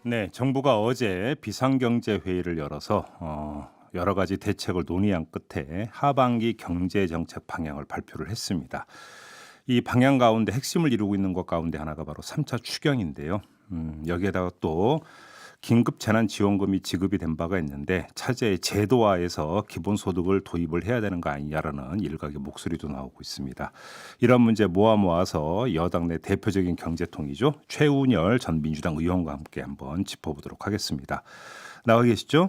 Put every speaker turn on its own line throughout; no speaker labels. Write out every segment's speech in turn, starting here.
네, 정부가 어제 비상경제회의를 열어서 여러 가지 대책을 논의한 끝에 하반기 경제정책 방향을 발표를 했습니다. 이 방향 가운데 핵심을 이루고 있는 것 가운데 하나가 바로 3차 추경인데요. 여기에다가 또 긴급 재난지원금이 지급이 된 바가 있는데 차제의 제도화해서 기본소득을 도입을 해야 되는 거 아니냐라는 일각의 목소리도 나오고 있습니다. 이런 문제 모아서 여당 내 대표적인 경제통이죠. 최운열 전 민주당 의원과 함께 한번 짚어보도록 하겠습니다. 나와 계시죠?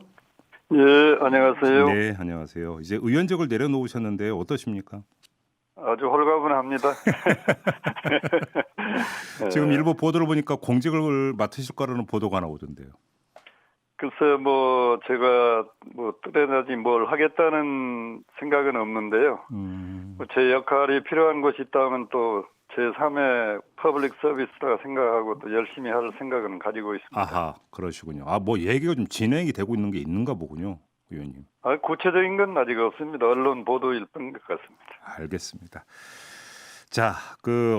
예, 안녕하세요.
네, 안녕하세요. 이제 의원직을 내려놓으셨는데 어떠십니까?
아주 홀가분합니다.
지금
예,
일부 보도를 보니까 공직을 맡으실 거라는 보도가 나오던데요.
글쎄, 제가 뚜렷하게 뭘 하겠다는 생각은 없는데요. 제 역할이 필요한 것이 있다면 또 제3의 퍼블릭 서비스라 생각하고 또 열심히 할 생각은 가지고 있습니다.
아하, 그러시군요. 뭐 얘기가 좀 진행이 되고 있는 게 있는가 보군요, 의원님.
구체적인 건 아직 없습니다. 언론 보도일 뿐 것 같습니다.
알겠습니다. 자,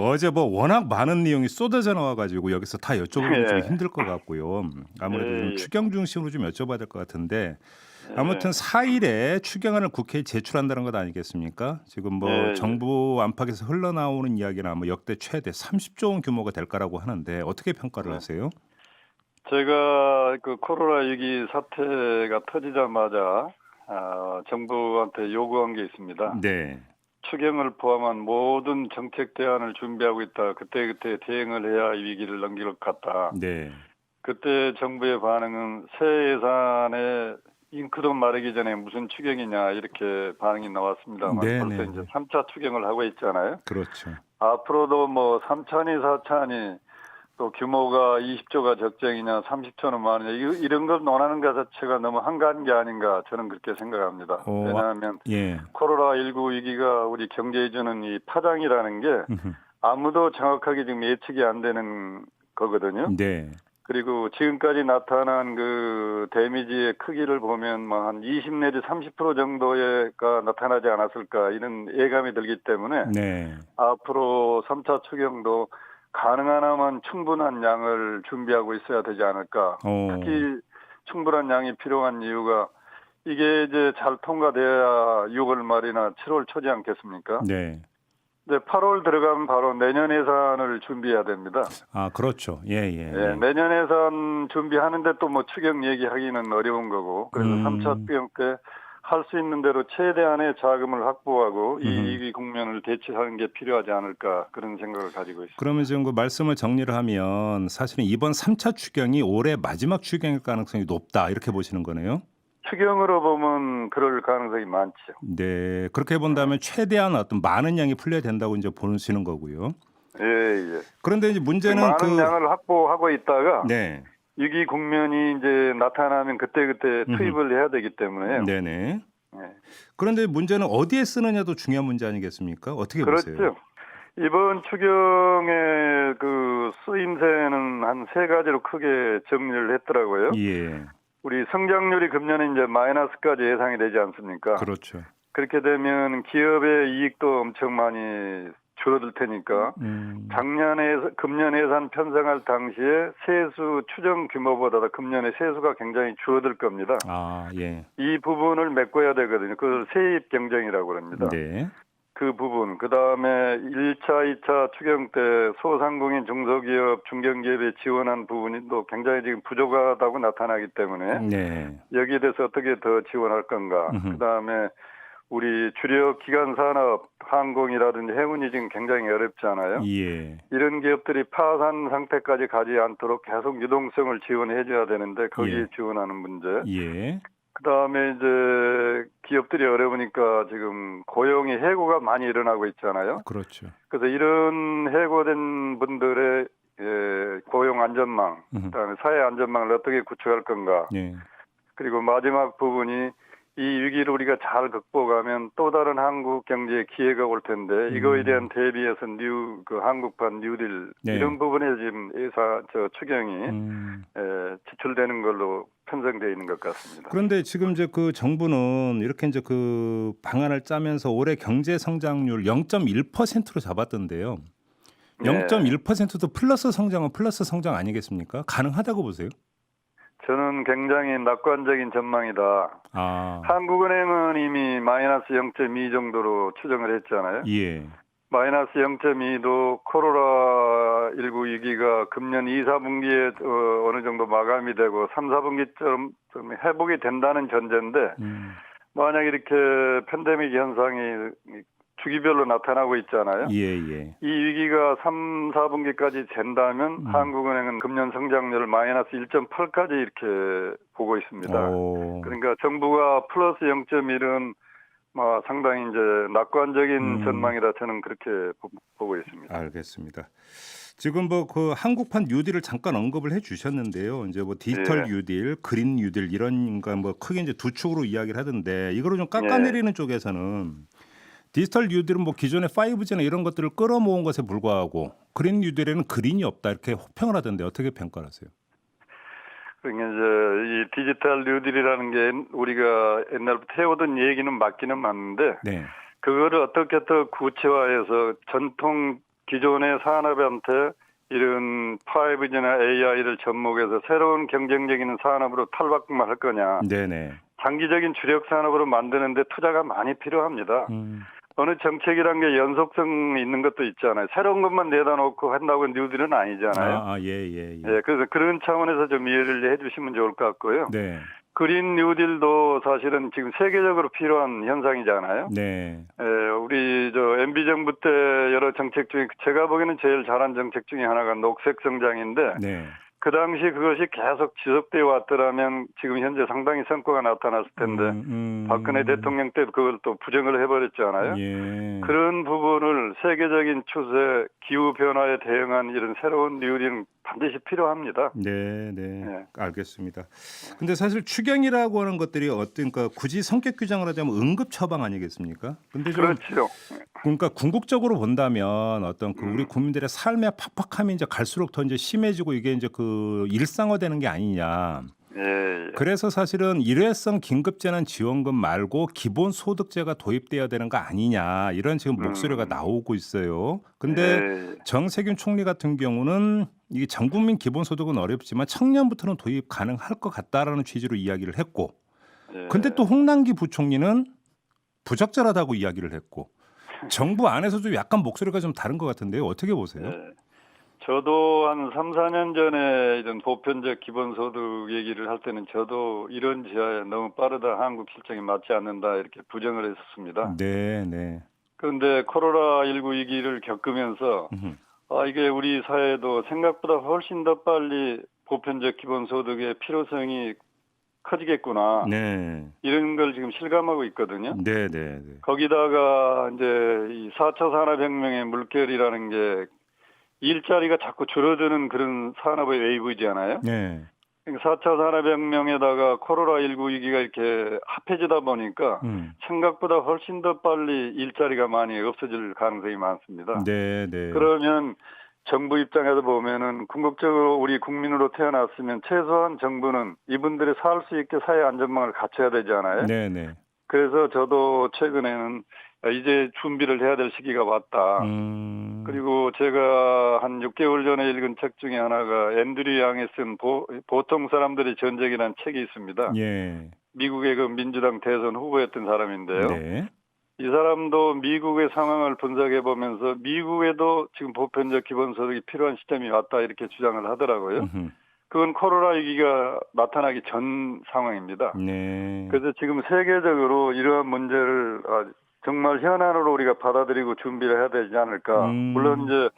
어제 워낙 많은 내용이 쏟아져 나와가지고 여기서 다 여쭤보기 좀
예,
힘들 것 같고요. 아무래도 좀
예,
추경 중심으로 좀 여쭤봐야 될 것 같은데
예,
아무튼 4일에 추경안을 국회에 제출한다는 것 아니겠습니까? 지금
예, 예.
정부 안팎에서 흘러나오는 이야기는 역대 최대 30조 원 규모가 될 거라고 하는데 어떻게 평가를
예.
하세요?
제가 그 코로나19 사태가 터지자마자 정부한테 요구한 게 있습니다.
네,
추경을 포함한 모든 정책 대안을 준비하고 있다. 그때그때 대응을 해야 이 위기를 넘길 것 같다.
네,
그때 정부의 반응은 새 예산에 잉크도 마르기 전에 무슨 추경이냐 이렇게 반응이 나왔습니다만
네,
벌써
네,
이제
네.
3차 추경을 하고 있잖아요.
그렇죠.
앞으로도 3차니 4차니 또 규모가 20조가 적정이냐 30조는 많으냐 이런 걸 논하는 것 자체가 너무 한가한 게 아닌가 저는 그렇게 생각합니다. 왜냐하면
예,
코로나19 위기가 우리 경제에 주는 이 파장이라는 게 아무도 정확하게 지금 예측이 안 되는 거거든요.
네,
그리고 지금까지 나타난 그 데미지의 크기를 보면 한 20 내지 30% 정도가 나타나지 않았을까 이런 예감이 들기 때문에
네.
앞으로 3차 추경도 가능한 한은 충분한 양을 준비하고 있어야 되지 않을까.
어,
특히 충분한 양이 필요한 이유가 이게 이제 잘 통과돼야 6월 말이나 7월 초지 않겠습니까?
네.
이제 8월 들어가면 바로 내년 예산을 준비해야 됩니다.
아, 그렇죠. 예, 예,
예,
예.
내년 예산 준비하는데 또 추경 얘기하기는 어려운 거고. 그래서 3차
음,
추경 때 할 수 있는 대로 최대한의 자금을 확보하고 이
음.
위기 국면을 대처하는 게 필요하지 않을까 그런 생각을 가지고 있습니다.
그러면 지금 말씀을 정리를 하면 사실은 이번 3차 추경이 올해 마지막 추경일 가능성이 높다 이렇게 보시는 거네요.
추경으로 보면 그럴 가능성이 많죠.
네, 그렇게
예,
본다면 최대한 어떤 많은 양이 풀려야 된다고 이제 보시는 거고요.
예. 예.
그런데 이제
지금
문제는
많은 양을 확보하고 있다가
네,
위기 국면이 이제 나타나면 그때그때
음흠.
투입을 해야 되기 때문에요.
네네.
예.
그런데 문제는 어디에 쓰느냐도 중요한 문제 아니겠습니까? 어떻게 보세요?
그렇죠. 이번 추경의 그 쓰임새는 한 세 가지로 크게 정리를 했더라고요.
예,
우리 성장률이 금년에 이제 마이너스까지 예상이 되지 않습니까?
그렇죠.
그렇게 되면 기업의 이익도 엄청 많이 줄어들 테니까 금년 예산 편성할 당시에 세수 추정 규모보다 금년의 세수가 굉장히 줄어들 겁니다.
아, 예,
이 부분을 메꿔야 되거든요. 그걸 세입 경쟁이라고 합니다.
네,
그 부분, 그 다음에 1차, 2차 추경 때 소상공인 중소기업, 중견기업에 지원한 부분이 또 굉장히 지금 부족하다고 나타나기 때문에
네,
여기에 대해서 어떻게 더 지원할 건가. 그
음흠.
다음에 우리 주력 기관 산업, 항공이라든지 해운이 지금 굉장히 어렵잖아요.
예,
이런 기업들이 파산 상태까지 가지 않도록 계속 유동성을 지원해 줘야 되는데 거기에
예,
지원하는 문제.
예,
그다음에 이제 기업들이 어려우니까 지금 고용이 해고가 많이 일어나고 있잖아요.
그렇죠.
그래서 이런 해고된 분들의 고용 안전망,
음흠.
그다음에 사회 안전망을 어떻게 구축할 건가.
예.
그리고 마지막 부분이 이 위기를 우리가 잘 극복하면 또 다른 한국 경제에 기회가 올 텐데 이거에 대한 대비해서 한국판 뉴딜
네.
이런 부분에 지금 추경이
음.
지출되는 걸로 편성되어 있는 것 같습니다.
그런데 지금 이제 정부는 이렇게 이제 방안을 짜면서 올해 경제 성장률 0.1%로 잡았던데요.
네.
0.1%도 플러스 성장은 플러스 성장 아니겠습니까? 가능하다고 보세요?
저는 굉장히 낙관적인 전망이다.
아,
한국은행은 이미 마이너스 0.2 정도로 추정을 했잖아요.
예.
마이너스 0.2도 코로나19 위기가 금년 2, 4분기에 어느 정도 마감이 되고 3, 4분기처럼 좀 회복이 된다는 전제인데 만약 이렇게 팬데믹 현상이 주기별로 나타나고 있잖아요.
예, 예.
이 위기가 3, 4분기까지 된다면 한국은행은 금년 성장률을 마이너스 1.8까지 이렇게 보고 있습니다.
오.
그러니까 정부가 플러스 0.1은 상당히 이제 낙관적인 전망이라 저는 그렇게 보고 있습니다.
알겠습니다. 지금 뭐 그 한국판 뉴딜을 잠깐 언급을 해주셨는데요. 이제 뭐 디지털
예.
뉴딜, 그린 뉴딜 이런 뭐 크게 이제 두 축으로 이야기를 하던데 이거를 좀 깎아내리는 쪽에서는 디지털 뉴딜은 뭐 기존의 5G나 이런 것들을 끌어모은 것에 불과하고 그린 뉴딜에는 그린이 없다 이렇게 혹평을 하던데 어떻게 평가를 하세요?
그러니까 이제 이 디지털 뉴딜이라는 게 우리가 옛날부터 해오던 얘기는 맞기는 맞는데
네.
그거를 어떻게 더 구체화해서 전통 기존의 산업한테 이런 5G나 AI를 접목해서 새로운 경쟁력있는 산업으로 탈바꿈을 할 거냐.
네네.
장기적인 주력 산업으로 만드는데 투자가 많이 필요합니다. 어느 정책이란 게 연속성 있는 것도 있잖아요. 새로운 것만 내다 놓고 한다고 뉴딜은 아니잖아요.
예.
그래서 그런 차원에서 좀 이해를 해주시면 좋을 것 같고요.
네.
그린 뉴딜도 사실은 지금 세계적으로 필요한 현상이잖아요.
네.
우리 MB 정부 때 여러 정책 중에 제가 보기에는 제일 잘한 정책 중에 하나가 녹색 성장인데
네.
그 당시 그것이 계속 지속되어 왔더라면 지금 현재 상당히 성과가 나타났을 텐데 박근혜 대통령 때 그걸 또 부정을 해버렸잖아요.
예.
그런 부분을 세계적인 추세, 기후 변화에 대응한 이런 새로운 뉴딜은 반드시 필요합니다.
네. 알겠습니다. 근데 사실 추경이라고 하는 것들이 그러니까 굳이 성격 규정을 하자면 응급 처방 아니겠습니까? 근데 좀
그렇죠.
그러니까 궁극적으로 본다면 어떤 그 우리 국민들의 삶의 팍팍함이 이제 갈수록 더 이제 심해지고 이게 이제 그 일상화되는 게 아니냐.
예.
그래서 사실은 일회성 긴급재난지원금 말고 기본소득제가 도입돼야 되는 거 아니냐 이런 지금 목소리가 나오고 있어요. 근데 정세균 총리 같은 경우는 이게 전국민 기본소득은 어렵지만 청년부터는 도입 가능할 것 같다라는 취지로 이야기를 했고, 근데 또 홍남기 부총리는 부적절하다고 이야기를 했고, 정부 안에서도 약간 목소리가 좀 다른 것 같은데요. 어떻게 보세요?
저도 한 3, 4년 전에 이런 보편적 기본소득 얘기를 할 때는 저도 이런 지하에 너무 빠르다, 한국 실정에 맞지 않는다 이렇게 부정을 했었습니다.
네.
그런데 코로나19 위기를 겪으면서 이게 우리 사회도 생각보다 훨씬 더 빨리 보편적 기본소득의 필요성이 커지겠구나.
네.
이런 걸 지금 실감하고 있거든요.
네.
거기다가 이제 이 4차 산업혁명의 물결이라는 게 일자리가 자꾸 줄어드는 그런 산업의 웨이브잖아요.
네.
4차 산업혁명에다가 코로나19 위기가 이렇게 합해지다 보니까 생각보다 훨씬 더 빨리 일자리가 많이 없어질 가능성이 많습니다.
네.
그러면 정부 입장에서 보면은 궁극적으로 우리 국민으로 태어났으면 최소한 정부는 이분들이 살 수 있게 사회 안전망을 갖춰야 되잖아요.
네.
그래서 저도 최근에는 이제 준비를 해야 될 시기가 왔다. 그리고 제가 한 6개월 전에 읽은 책 중에 하나가 앤드류 양이 쓴 보통 사람들의 전쟁이라는 책이 있습니다.
예.
미국의 그 민주당 대선 후보였던 사람인데요.
네.
이 사람도 미국의 상황을 분석해 보면서 미국에도 지금 보편적 기본소득이 필요한 시점이 왔다 이렇게 주장을 하더라고요. 그건 코로나 위기가 나타나기 전 상황입니다.
네.
그래서 지금 세계적으로 이러한 문제를 정말 현안으로 우리가 받아들이고 준비를 해야 되지 않을까. 물론 이제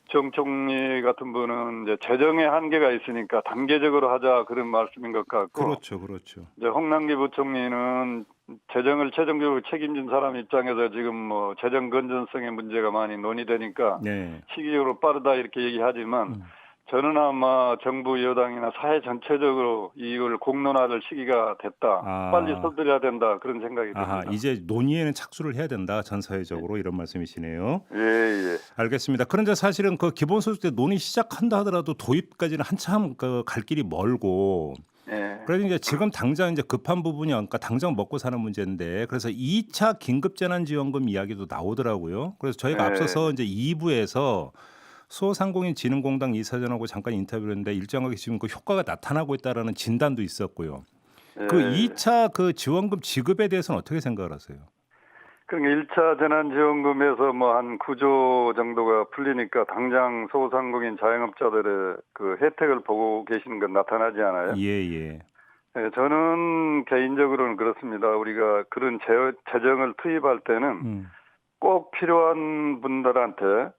정 총리 같은 분은 이제 재정의 한계가 있으니까 단계적으로 하자 그런 말씀인 것 같고.
그렇죠.
이제 홍남기 부총리는 재정을 최종적으로 책임진 사람 입장에서 지금 뭐 재정 건전성의 문제가 많이 논의되니까 시기적으로 빠르다 이렇게 얘기하지만 저는 아마 정부 여당이나 사회 전체적으로 이걸 공론화될 시기가 됐다. 빨리 서둘러야 된다. 그런 생각이 듭니다.
이제 논의에는 착수를 해야 된다. 전 사회적으로 이런 말씀이시네요.
예.
알겠습니다. 그런데 사실은 그 기본소득 때 논의 시작한다 하더라도 도입까지는 한참 갈 길이 멀고 그래서 이제 지금 당장 이제 급한 부분이 그러니까 당장 먹고 사는 문제인데 그래서 2차 긴급재난지원금 이야기도 나오더라고요. 그래서 저희가 앞서서 이제 2부에서 소상공인진흥공단 이사장하고 잠깐 인터뷰를 했는데 일정하게 지금 그 효과가 나타나고 있다라는 진단도 있었고요.
예.
그 2차 그 지원금 지급에 대해서는 어떻게 생각을 하세요?
그러니까 1차 재난지원금에서 뭐 한 9조 정도가 풀리니까 당장 소상공인 자영업자들의 그 혜택을 보고 계시는 건 나타나지 않아요?
예.
예, 저는 개인적으로는 그렇습니다. 우리가 그런 재정을 투입할 때는 꼭 필요한 분들한테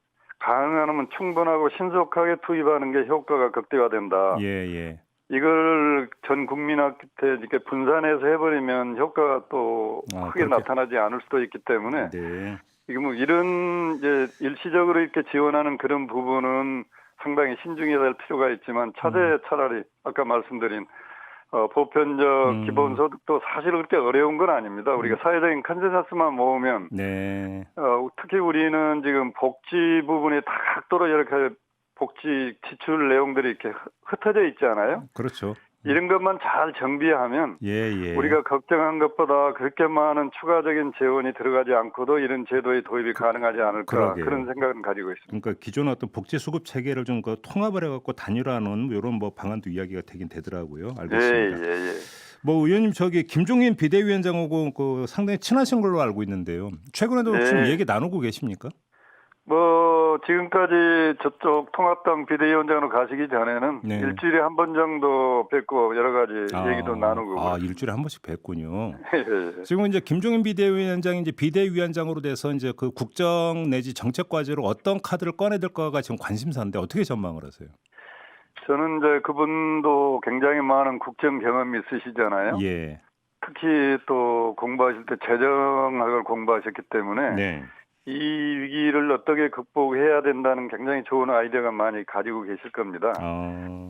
가능하면 충분하고 신속하게 투입하는 게 효과가 극대화된다.
예.
이걸 전 국민한테 이렇게 분산해서 해버리면 효과가 또 크게
그렇게.
나타나지 않을 수도 있기 때문에
네.
이게 뭐 이런 이제 일시적으로 이렇게 지원하는 그런 부분은 상당히 신중해야 될 필요가 있지만 차라리 아까 말씀드린 보편적 기본소득도 사실 그렇게 어려운 건 아닙니다. 우리가 사회적인 컨센서스만 모으면
네.
특히 우리는 지금 복지 부분에 다각도로 이렇게 복지 지출 내용들이 이렇게 흩어져 있잖아요.
그렇죠.
이런 것만 잘 정비하면
예.
우리가 걱정한 것보다 그렇게 많은 추가적인 재원이 들어가지 않고도 이런 제도의 도입이 가능하지 않을까
그러게요.
그런 생각은 가지고 있습니다.
그러니까 기존 어떤 복지 수급 체계를 좀 그 통합을 해갖고 단일화하는 이런 뭐 방안도 이야기가 되긴 되더라고요. 알겠습니다.
예.
뭐 의원님 저기 김종인 비대위원장하고 그 상당히 친하신 걸로 알고 있는데요. 최근에도
네.
좀 얘기 나누고 계십니까?
뭐 지금까지 저쪽 통합당 비대위원장으로 가시기 전에는
네.
일주일에 한 번 정도 뵙고 여러 가지 얘기도 나누고
일주일에 한 번씩 뵙군요.
예.
지금 이제 김종인 비대위원장이 이제 비대위원장으로 돼서 이제 그 국정 내지 정책 과제로 어떤 카드를 꺼내들까가 지금 관심사인데 어떻게 전망을 하세요?
저는 이제 그분도 굉장히 많은 국정 경험이 있으시잖아요.
예.
특히 또 공부하실 때 재정학을 공부하셨기 때문에
네.
이 위기를 어떻게 극복해야 된다는 굉장히 좋은 아이디어가 많이 가지고 계실 겁니다.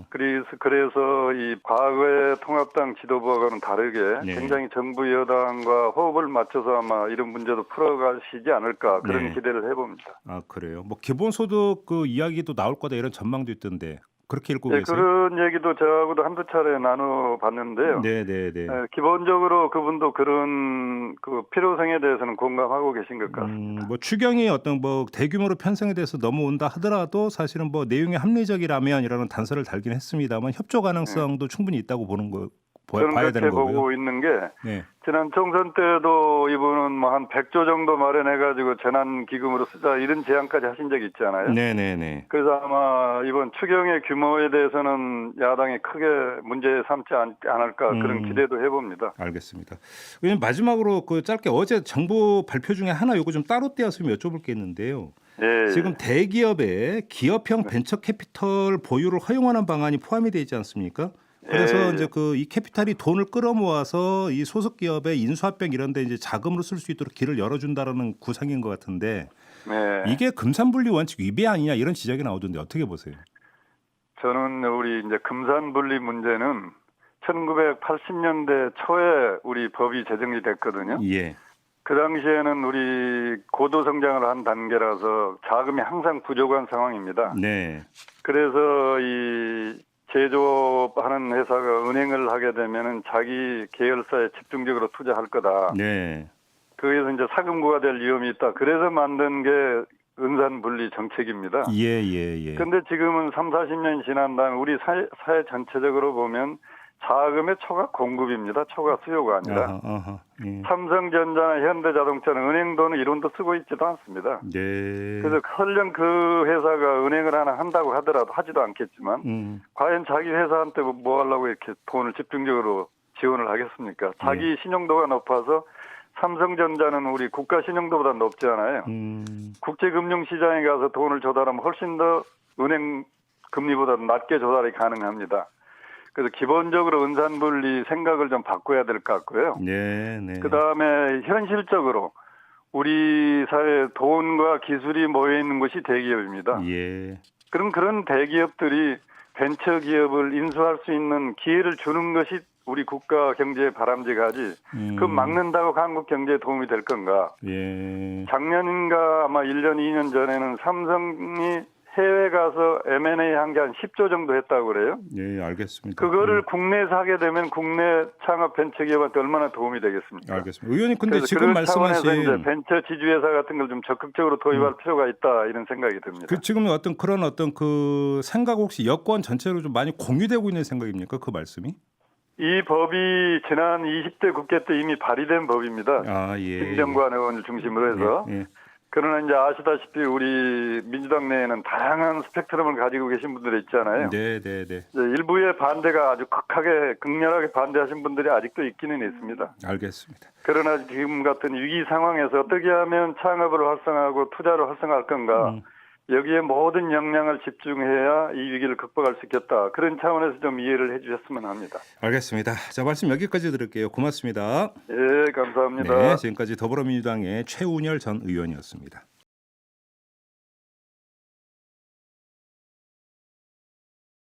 그래서 이 과거의 통합당 지도부와는 다르게
네.
굉장히 정부 여당과 호흡을 맞춰서 아마 이런 문제도 풀어가시지 않을까 그런 기대를 해봅니다.
그래요. 뭐 기본소득 그 이야기도 나올 거다 이런 전망도 있던데 그렇게 읽고 계세요?
그런 얘기도 저하고도 한두 차례 나눠봤는데요.
네.
기본적으로 그분도 그런 그 필요성에 대해서는 공감하고 계신 것 같습니다.
뭐 추경이 어떤 뭐 대규모로 편성에 대해서 넘어온다 하더라도 사실은 뭐 내용이 합리적이라면 이라는 단서를 달긴 했습니다만 협조 가능성도 충분히 있다고 보는 거
저는
봐야
그렇게
되는 거고요.
보고 있는 게
네.
지난 총선 때도 이분은 뭐 한 100조 정도 마련해가지고 재난기금으로 쓰자 이런 제안까지 하신 적이 있잖아요.
네네네.
그래서 아마 이번 추경의 규모에 대해서는 야당이 크게 문제 삼지 않을까 그런 기대도 해봅니다.
알겠습니다. 의원님 마지막으로 그 짧게 어제 정부 발표 중에 하나 요거 좀 따로 떼어서 여쭤볼 게 있는데요.
예.
지금 대기업에 기업형 벤처 캐피털 보유를 허용하는 방안이 포함이 되어 있지 않습니까? 그래서 이제 그 이 캐피탈이 돈을 끌어모아서 이 소속 기업의 인수합병 이런 데 이제 자금으로 쓸 수 있도록 길을 열어준다라는 구상인 것 같은데 이게 금산분리 원칙 위배 아니냐 이런 지적이 나오던데 어떻게 보세요?
저는 우리 이제 금산분리 문제는 1980년대 초에 우리 법이 제정이 됐거든요.
예.
그 당시에는 우리 고도 성장을 한 단계라서 자금이 항상 부족한 상황입니다.
네.
그래서 이 제조업하는 회사가 은행을 하게 되면은 자기 계열사에 집중적으로 투자할 거다.
네.
거기서 이제 사금구가 될 위험이 있다. 그래서 만든 게 은산분리 정책입니다.
예.
근데 지금은 30-40년 지난 다음 우리 사회 전체적으로 보면 자금의 초과 공급입니다. 초과 수요가 아니라.
예.
삼성전자나 현대자동차는 은행 돈을 이론도 쓰고 있지도 않습니다.
네.
그래서 설령 그 회사가 은행을 하나 한다고 하더라도 하지도 않겠지만 과연 자기 회사한테 뭐 하려고 이렇게 돈을 집중적으로 지원을 하겠습니까? 자기 신용도가 높아서 삼성전자는 우리 국가 신용도보다 높지 않아요. 국제금융시장에 가서 돈을 조달하면 훨씬 더 은행 금리보다 낮게 조달이 가능합니다. 그래서 기본적으로 은산분리 생각을 좀 바꿔야 될 것 같고요.
네.
그다음에 현실적으로 우리 사회에 돈과 기술이 모여 있는 것이 대기업입니다.
예.
그런 대기업들이 벤처기업을 인수할 수 있는 기회를 주는 것이 우리 국가 경제에 바람직하지 그 막는다고 한국 경제에 도움이 될 건가.
예.
작년인가 아마 1년 2년 전에는 삼성이 해외 가서 M&A 한 게 한 10조 정도 했다고 그래요.
예, 알겠습니다.
그거를 국내에서 하게 되면 국내 창업 벤처기업한테 얼마나 도움이 되겠습니까?
알겠습니다. 의원님, 근데
그래서
지금
그런 차원에서
말씀하신
이제 벤처 지주회사 같은 걸 좀 적극적으로 도입할 필요가 있다 이런 생각이 듭니다.
그 지금 어떤 그런 어떤 그 생각 혹시 여권 전체로 좀 많이 공유되고 있는 생각입니까? 그 말씀이?
이 법이 지난 20대 국회 때 이미 발의된 법입니다.
아, 예.
김정관 의원을 중심으로 해서.
예.
그러나 이제 아시다시피 우리 민주당 내에는 다양한 스펙트럼을 가지고 계신 분들이 있잖아요.
네.
이제 일부의 반대가 아주 극렬하게 반대하신 분들이 아직도 있기는 있습니다.
알겠습니다.
그러나 지금 같은 위기 상황에서 어떻게 하면 창업을 활성화하고 투자를 활성화할 건가? 여기에 모든 역량을 집중해야 이 위기를 극복할 수 있겠다. 그런 차원에서 좀 이해를 해주셨으면 합니다.
알겠습니다. 자, 말씀 여기까지 들을게요. 고맙습니다.
예, 감사합니다.
네, 지금까지 더불어민주당의 최운열 전 의원이었습니다.